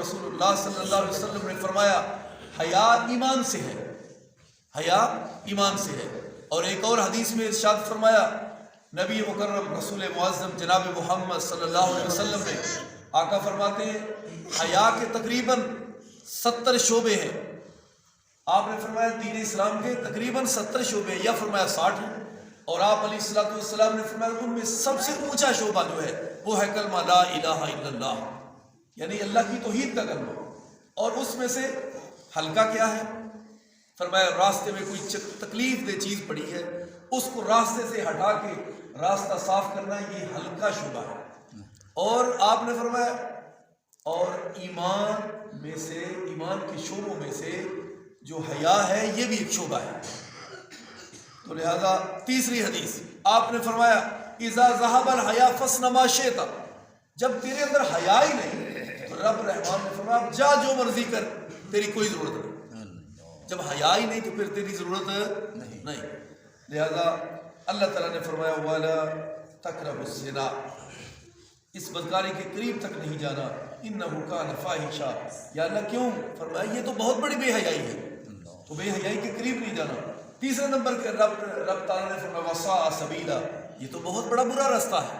رسول اللہ صلی اللہ علیہ وسلم نے فرمایا حیا ایمان سے ہے، حیا ایمان سے ہے۔ اور ایک اور حدیث میں ارشاد فرمایا نبی مکرم رسول معظم جناب محمد صلی اللہ علیہ وسلم نے، آقا فرماتے ہیں حیا کے تقریباً 70 شعبے ہیں۔ آپ نے فرمایا دین اسلام کے تقریباً 70 شعبے یا فرمایا 60 ہیں، اور آپ علیہ الصلوۃ والسلام نے فرمایا ان میں سب سے اونچا شعبہ جو ہے وہ ہے کلمہ لا الہ الا اللہ، یعنی اللہ کی توحید کا کلمہ۔ اور اس میں سے ہلکا کیا ہے؟ فرمایا راستے میں کوئی تکلیف دہ چیز پڑی ہے، اس کو راستے سے ہٹا کے راستہ صاف کرنا، یہ ہلکا شعبہ ہے۔ اور آپ نے فرمایا اور ایمان میں سے، ایمان کے شعبوں میں سے جو حیا ہے یہ بھی ایک شعبہ ہے۔ تو لہذا تیسری حدیث آپ نے فرمایا اذا ذهب الحیا فاصنع ما شئت، جب تیرے اندر حیا ہی نہیں تو رب رحمان نے فرمایا جا جو مرضی کر، تیری کوئی ضرورت نہیں۔ جب حیا ہی نہیں تو پھر تیری ضرورت نہیں۔ لہذا اللہ تعالیٰ نے فرمایا وَلَا تَقْرَبُوا الزِّنَا، اس بدکاری کے قریب تک نہیں جانا، اِنَّهُ كَانَ فَاحِشًا، یا اللہ کیوں؟ فرمایا یہ تو بہت بڑی بے حیائی ہے، تو بے حیائی کے قریب نہیں جانا۔ تیسرے نمبر کے رب تعالیٰ نے فرمایا وَسَاءَ سَبِيلًا، یہ تو بہت بڑا برا راستہ ہے۔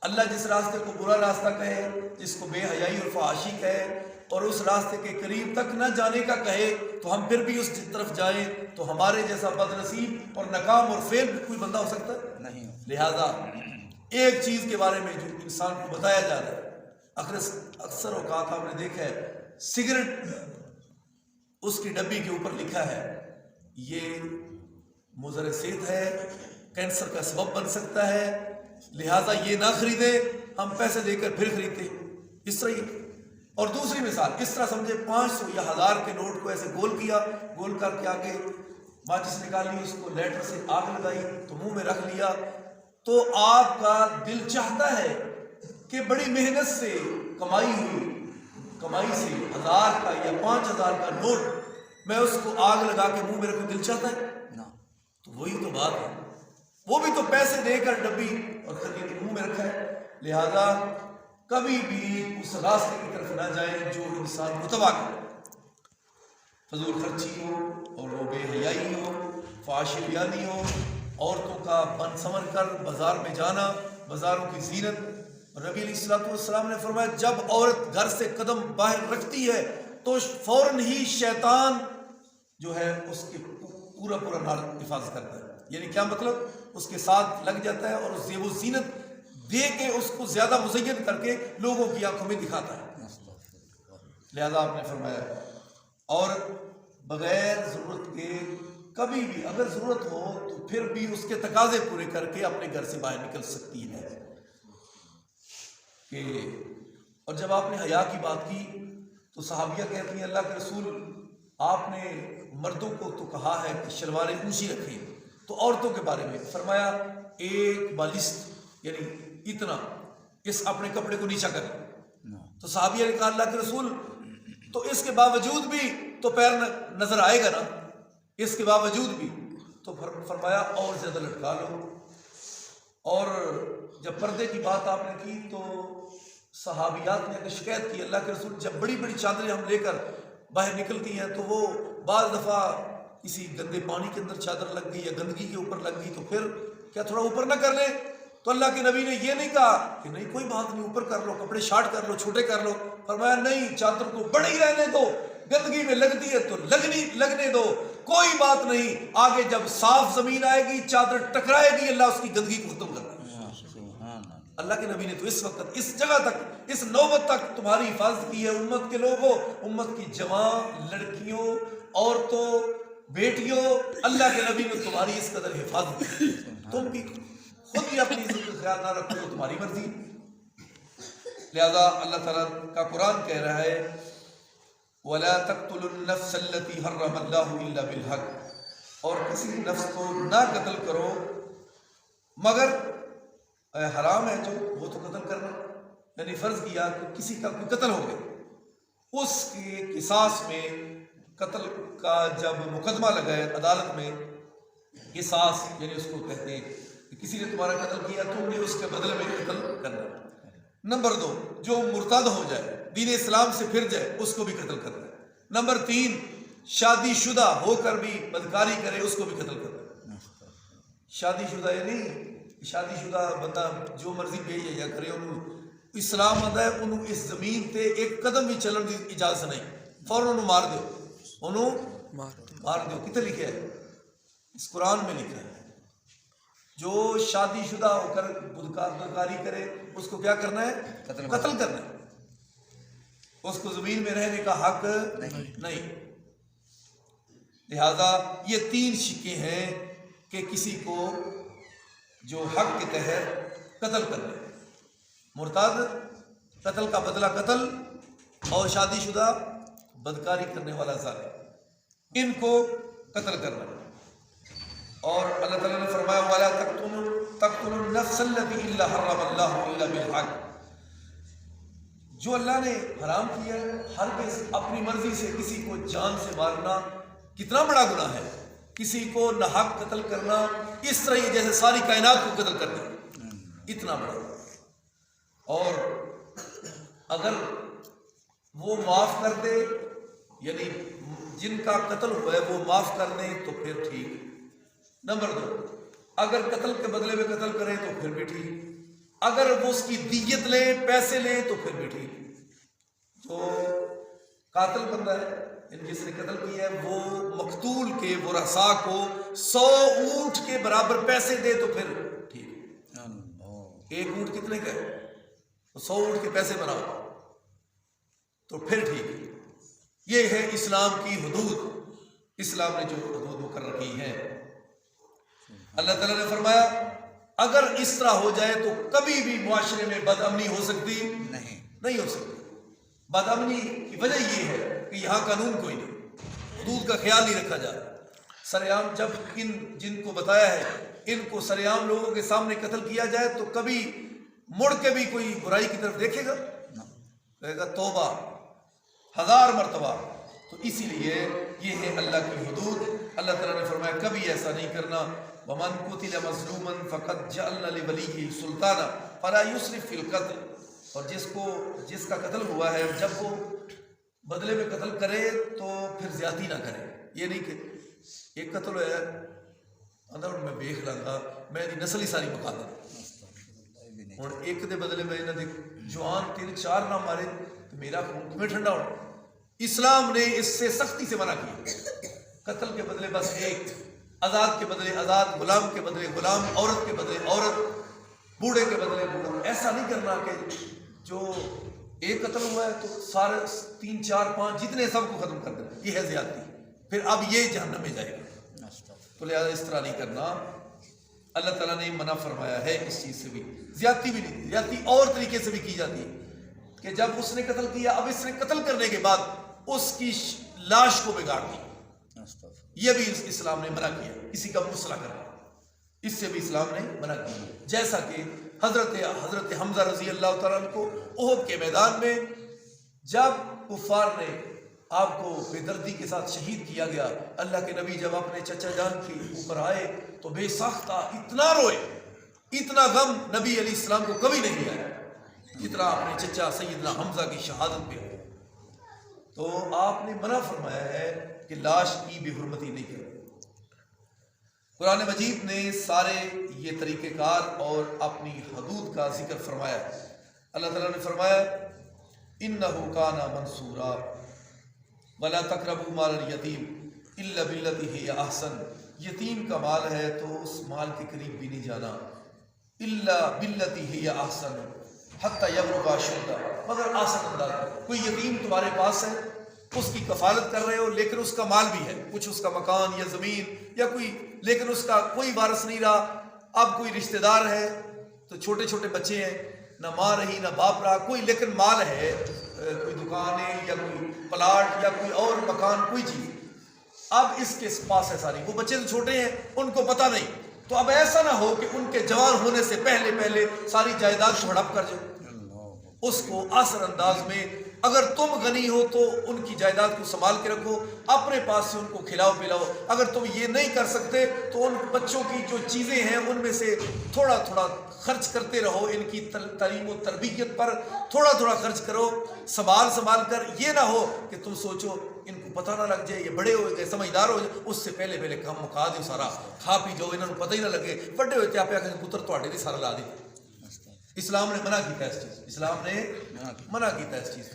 اللہ جس راستے کو برا راستہ کہے، جس کو بے حیائی اور فحاشی کہے، اور اس راستے کے قریب تک نہ جانے کا کہے تو ہم پھر بھی اس طرف جائیں تو ہمارے جیسا بد نصیب اور ناکام اور فیل کوئی بندہ ہو سکتا ہے نہیں۔ لہذا ایک چیز کے بارے میں جو انسان کو بتایا جا رہا ہے، اکثر اوقات آپ نے دیکھا ہے سگریٹ اس کی ڈبی کے اوپر لکھا ہے یہ مضر صحت ہے، کینسر کا سبب بن سکتا ہے، لہذا یہ نہ خریدیں، ہم پیسے دے کر پھر خریدتے، اس طرح ہی۔ اور دوسری مثال اس طرح سمجھے 500 یا 1000 کے نوٹ کو ایسے گول کیا، گول کر کے آگے ماچس نکالی، اس کو لیٹر سے آگ لگائی تو منہ میں رکھ لیا، تو آپ کا دل چاہتا ہے کہ بڑی محنت سے کمائی سے 1000 کا یا 5000 کا نوٹ میں اس کو آگ لگا کے منہ میں رکھوں، دل چاہتا ہے نا؟ تو وہی تو بات ہے، وہ بھی تو پیسے دے کر ڈبی اور خرید کے منہ میں رکھا ہے۔ لہذا کبھی بھی اس راستے کی طرف نہ جائیں جو انسان متبع کرے، فضول خرچی ہو اور وہ بے حیائی ہو، فحش بیانی ہو، عورتوں کا بن سمر کر بازار میں جانا، بازاروں کی زینت۔ نبی علیہ الصلوۃ والسلام نے فرمایا جب عورت گھر سے قدم باہر رکھتی ہے تو فوراً ہی شیطان جو ہے اس کے پورا حفاظت کرتا ہے، یعنی کیا مطلب؟ اس کے ساتھ لگ جاتا ہے اور اس زیب و زینت دے کے اس کو زیادہ مزین کر کے لوگوں کی آنکھوں میں دکھاتا ہے۔ لہذا آپ نے فرمایا اور بغیر ضرورت کے کبھی بھی اگر ضرورت ہو تو پھر بھی اس کے تقاضے پورے کر کے اپنے گھر سے باہر نکل سکتی ہے کہ۔ اور جب آپ نے حیا کی بات کی تو صحابیہ کہتی ہیں اللہ کے رسول آپ نے مردوں کو تو کہا ہے کہ شلواریں اونچی رکھیں، تو عورتوں کے بارے میں فرمایا ایک بالشت یعنی اتنا اس اپنے کپڑے کو نیچا کر۔ تو صحابیہ نے کہا اللہ کے رسول تو اس کے باوجود بھی تو پیر نظر آئے گا نا، اس کے باوجود بھی، تو فرمایا اور زیادہ لٹکا لو۔ اور جب پردے کی بات آپ نے کی تو صحابیات نے شکایت کی اللہ کے رسول جب بڑی بڑی چادریں ہم لے کر باہر نکلتی ہیں تو وہ بعض دفعہ کسی گندے پانی کے اندر چادر لگ گئی یا گندگی کے اوپر لگ گئی تو پھر کیا تھوڑا اوپر نہ کر لیں؟ تو اللہ کے نبی نے یہ نہیں کہا کہ نہیں کوئی بات نہیں اوپر کر لو، کپڑے شارٹ کر لو، چھوٹے کر لو، فرمایا نہیں چادر کو بڑی رہنے دو، گندگی میں لگتی ہے تو لگنے دو، کوئی بات نہیں، آگے جب صاف زمین آئے گی چادر ٹکرائے گی اللہ اس کی گندگی کو ختم کر دے۔ اللہ کے نبی نے تو اس وقت اس جگہ تک اس نوبت تک تمہاری حفاظت کی ہے امت کے لوگوں، امت کی جوان لڑکیوں، عورتوں، بیٹیوں، اللہ کے نبی نے تمہاری اس قدر حفاظت کی، تم بھی خود بھی اپنی عزت کا خیال نہ رکھو تو تمہاری مرضی۔ لہذا اللہ تعالیٰ کا قرآن کہہ رہا ہے وَلَا تَقْتُلُوا النَّفْسَ الَّتِي حَرَّمَ اللَّهُ إِلَّا بِالْحَقِّ، اور کسی نفس کو نہ قتل کرو مگر حرام ہے جو وہ تو قتل کرنا، یعنی فرض کیا کہ کسی کا کوئی قتل ہو گیا، اس کے قصاص میں قتل کا جب مقدمہ لگائے عدالت میں، قصاص یعنی اس کو کہتے ہیں کہ کسی نے تمہارا قتل کیا تم نے اس کے بدلے میں قتل کرنا۔ نمبر 2 جو مرتد ہو جائے دین اسلام سے پھر جائے اس کو بھی قتل کرنا ہے۔ نمبر 3، شادی شدہ ہو کر بھی بدکاری کرے اس کو بھی قتل کرنا ہے۔ شادی شدہ یہ نہیں شادی شدہ بندہ جو مرضی بھیجے یا کرے، انہوں اسلام آتا ہے انہوں اس زمین تے ایک قدم بھی چلن کی اجازت نہیں، فوراً انہوں مار دو، انہوں مار دو۔ کتنے لکھا ہے؟ اس قرآن میں لکھا ہے جو شادی شدہ ہو کر بدکاری کرے اس کو کیا کرنا ہے؟ قتل کرنا ہے، اس کو زمین میں رہنے کا حق نہیں۔ لہذا یہ 3 شکیں ہیں کہ کسی کو جو حق کے تحت قتل کرنا ہے، مرتد قتل کا بدلہ قتل، اور شادی شدہ بدکاری کرنے والا ظالم، ان کو قتل کرنا ہے۔ اور اللہ تعالیٰ نے فرمایا وَلَا تَقْتُلُوا النَّفْسَ الَّتِي إِلَّا حَرَّمَ اللَّهُ إِلَّا بِالْحَقِّ، جو اللہ نے حرام کیا ہے ہرگز اپنی مرضی سے کسی کو جان سے مارنا کتنا بڑا گناہ ہے، کسی کو ناحق قتل کرنا اس طرح ہی جیسے ساری کائنات کو قتل کرنا، اتنا بڑا۔ اور اگر وہ معاف کر دے، یعنی جن کا قتل ہوا ہے وہ معاف کر دیں تو پھر ٹھیک۔ نمبر 2، اگر قتل کے بدلے میں قتل کریں تو پھر بھی ٹھیک، اگر وہ اس کی دیت لیں، پیسے لیں تو پھر بھی ٹھیک۔ جو قاتل بندہ ہے جس نے قتل کیا ہے وہ مقتول کے ورثاء کو 100 اونٹ کے برابر پیسے دے تو پھر ٹھیک۔ ایک اونٹ کتنے کا ہے؟ 100 اونٹ کے پیسے بناؤ تو پھر ٹھیک۔ یہ ہے اسلام کی حدود، اسلام نے جو حدود مقرر کی ہیں۔ اللہ تعالیٰ نے فرمایا اگر اس طرح ہو جائے تو کبھی بھی معاشرے میں بد امنی ہو سکتی نہیں ہو سکتی۔ بد امنی کی وجہ یہ ہے کہ یہاں قانون کوئی نہیں، حدود کا خیال نہیں رکھا جا رہا۔ سرعام جب جن کو بتایا ہے ان کو سرعام لوگوں کے سامنے قتل کیا جائے تو کبھی مڑ کے بھی کوئی برائی کی طرف دیکھے گا؟ کہے گا توبہ 1000 مرتبہ۔ تو اسی لیے یہ ہے اللہ کی حدود۔ اللہ تعالیٰ نے فرمایا کبھی ایسا نہیں کرنا۔ وَمَنْ قُتِلَ مَظْلُومًا فَقَدْ جَعَلْنَا لِوَلِيِّهِ سُلْطَانًا فَلَا يُسْرِفْ فِي الْقَتْلِ، اور جس کا قتل ہوا ہے جب وہ بدلے میں قتل کرے تو پھر زیادتی نہ کرے۔ یہ نہیں کہ ایک قتل ہے اندر میں بیخ لگا میں دی نسل ہی ساری مکا دیں، اور ایک دے بدلے میں انہوں نے جوان 3-4 نہ مارے تو میرا خون تمہیں ٹھنڈا ہونا۔ اسلام نے اس سے سختی سے منع کیا، قتل کے بدلے بس ایک، آزاد کے بدلے آزاد، غلام کے بدلے غلام، عورت کے بدلے عورت، بوڑھے کے بدلے بوڑھا۔ ایسا نہیں کرنا کہ جو ایک قتل ہوا ہے تو سارے 3-4-5 جتنے سب کو ختم کر دینا، یہ ہے زیادتی، پھر اب یہ جہنم میں جائے گا۔ تو لہٰذا اس طرح نہیں کرنا، اللہ تعالیٰ نے منع فرمایا ہے اس چیز سے بھی۔ زیادتی بھی نہیں، زیادتی اور طریقے سے بھی کی جاتی ہے کہ جب اس نے قتل کیا اب اس نے قتل کرنے کے بعد اس کی لاش کو بگاڑ دی، یہ بھی اسلام نے منع کیا، کسی کا مسئلہ کرنا، اس سے بھی اسلام نے منع کیا۔ جیسا کہ حضرت حمزہ رضی اللہ تعالیٰ عنہ کو احد کے میدان میں جب کفار نے آپ کو بے دردی کے ساتھ شہید کیا گیا، اللہ کے نبی جب اپنے چچا جان کے اوپر آئے تو بے ساختہ اتنا روئے، اتنا غم نبی علیہ السلام کو کبھی نہیں آیا جتنا اپنے چچا سیدنا حمزہ کی شہادت پہ ہو۔ تو آپ نے منع فرمایا ہے کہ لاش کی بے حرمتی نہیں کرے۔ قرآن مجید نے سارے یہ طریقہ کار اور اپنی حدود کا ذکر فرمایا۔ اللہ تعالیٰ نے فرمایا اِنَّهُ كَانَ مَنْصُورًا وَلَا تَقْرَبُوا مَالَ الْيَتِيمِ إِلَّا بِالَّتِي هِيَ أَحْسَنُ، یتیم کا مال ہے تو اس مال کے قریب بھی نہیں جانا، إِلَّا بِالَّتِي هِيَ أَحْسَنُ حَتَّى يَبْلُغَ أَشُدَّهُ، مگر آسان انداز کوئی یتیم تمہارے پاس ہے، اس کی کفالت کر رہے ہو لیکن اس کا مال بھی ہے، کچھ اس کا مکان یا زمین یا کوئی، لیکن اس کا کوئی وارث نہیں رہا، اب کوئی رشتہ دار ہے تو چھوٹے چھوٹے بچے ہیں، نہ ماں رہی نہ باپ رہا، کوئی لیکن مال ہے، کوئی دکان ہے یا کوئی پلاٹ یا کوئی اور مکان، کوئی چیز، اب اس کے پاس ہے ساری، وہ بچے تو چھوٹے ہیں ان کو پتہ نہیں، تو اب ایسا نہ ہو کہ ان کے جوان ہونے سے پہلے ساری جائیداد کو ہڑپ کر جائے، اس کو آسان انداز میں اگر تم غنی ہو تو ان کی جائیداد کو سنبھال کے رکھو، اپنے پاس سے ان کو کھلاؤ پلاؤ۔ اگر تم یہ نہیں کر سکتے تو ان بچوں کی جو چیزیں ہیں ان میں سے تھوڑا تھوڑا خرچ کرتے رہو، ان کی تعلیم و تربیت پر تھوڑا تھوڑا خرچ کرو، سنبھال کر۔ یہ نہ ہو کہ تم سوچو ان کو پتہ نہ لگ جائے، یہ بڑے ہو گئے سمجھدار ہو جائے، اس سے پہلے کام مکا دو سارا، کھا پی جاؤ، انہوں پتہ ہی نہ لگے بڑے ہوئے آپ کہ پتر تواڈے نہیں سارا لا دی۔ اسلام نے منع کیتا اس چیز، اسلام نے منع کیتا اس چیز۔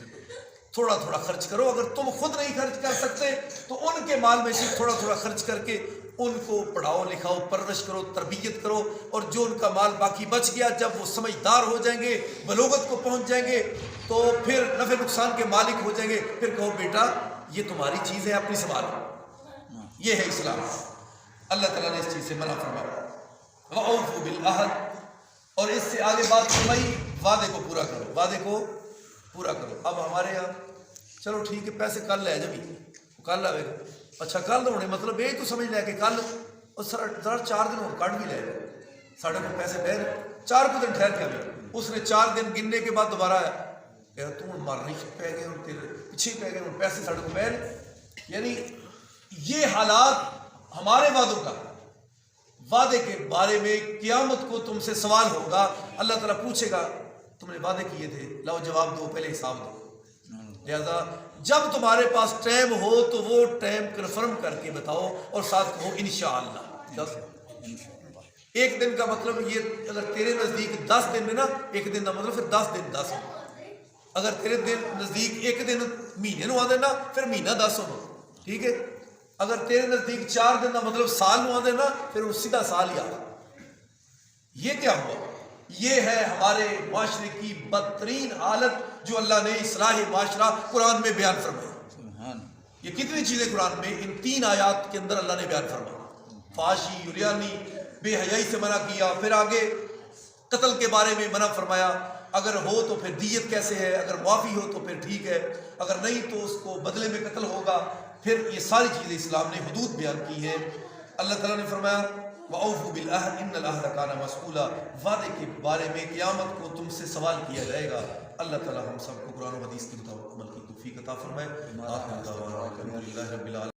تھوڑا تھوڑا خرچ کرو، اگر تم خود نہیں خرچ کر سکتے تو ان کے مال میں سے تھوڑا تھوڑا خرچ کر کے ان کو پڑھاؤ لکھاؤ، پرورش کرو، تربیت کرو، اور جو ان کا مال باقی بچ گیا جب وہ سمجھدار ہو جائیں گے، بلوغت کو پہنچ جائیں گے تو پھر نفع نقصان کے مالک ہو جائیں گے، پھر کہو بیٹا یہ تمہاری چیز ہے، اپنی سنبھالو۔ یہ ہے اسلام۔ اللہ تعالیٰ نے اس چیز سے منع فرمایا، وَأَوْفُوا بِالْعَهْدِ، اور اس سے آگے بات فرمائی وعدے کو پورا کرو، وعدے کو پورا کرو۔ اب ہمارے یہاں چلو ٹھیک ہے پیسے کل لے جبھی کل آئے گا، اچھا کل ہونے مطلب یہ تو سمجھ لیا کہ کل اور سر ذرا 4 دن اور کٹ بھی لے گا، ساڑھے کو پیسے ٹھہر 4 کو دن ٹھہر کے ابھی اس نے 4 دن گننے کے بعد دوبارہ آیا کہ تم مارنے پہ گئے اور تیرے پیچھے پہ گئے اور پیسے ساڑھے کو پہل۔ یعنی یہ حالات ہمارے وعدوں کا، وعدے کے بارے میں قیامت کو تم سے سوال ہوگا، اللہ تعالیٰ پوچھے گا تم نے وعدے کیے تھے، لاؤ جواب دو، پہلے حساب دو۔ لہذا جب تمہارے پاس ٹائم ہو تو وہ ٹائم کنفرم کر کے بتاؤ اور ساتھ کہو انشاءاللہ۔ ایک دن کا مطلب یہ اگر تیرے نزدیک 10 دن ہے نا، ایک دن کا مطلب پھر 10 دن 10 ہو۔ اگر تیرے دن نزدیک ایک دن مہینے نو آدھے نا پھر مہینہ 10 ہو، ٹھیک ہے۔ اگر تیرے نزدیک 4 دن کا مطلب سال نو آدھے نا پھر وہ سیدھا سال ہی آدھا۔ یہ کیا ہوا؟ یہ ہے ہمارے معاشرے کی بدترین حالت جو اللہ نے اصلاح معاشرہ قرآن میں بیان فرمائی۔ یہ کتنی چیزیں قرآن میں ان 3 آیات کے اندر اللہ نے بیان فرمائی۔ فحاشی، یریانی، بے حیائی سے منع کیا، پھر آگے قتل کے بارے میں منع فرمایا، اگر ہو تو پھر دیت کیسے ہے، اگر معافی ہو تو پھر ٹھیک ہے، اگر نہیں تو اس کو بدلے میں قتل ہوگا، پھر یہ ساری چیزیں اسلام نے حدود بیان کی ہے۔ اللہ تعالیٰ نے فرمایا وَأَوْفُوا بِالْعَهْدِ إِنَّ الْعَهْدَ كَانَ مَسْئُولًا، وعدے کے بارے میں قیامت کو تم سے سوال کیا جائے گا۔ اللہ تعالیٰ ہم سب کو قرآن و حدیث کے مطابق عمل کی توفیق عطا فرمائے۔ آخر دعوانا الحمدللہ رب العالمین۔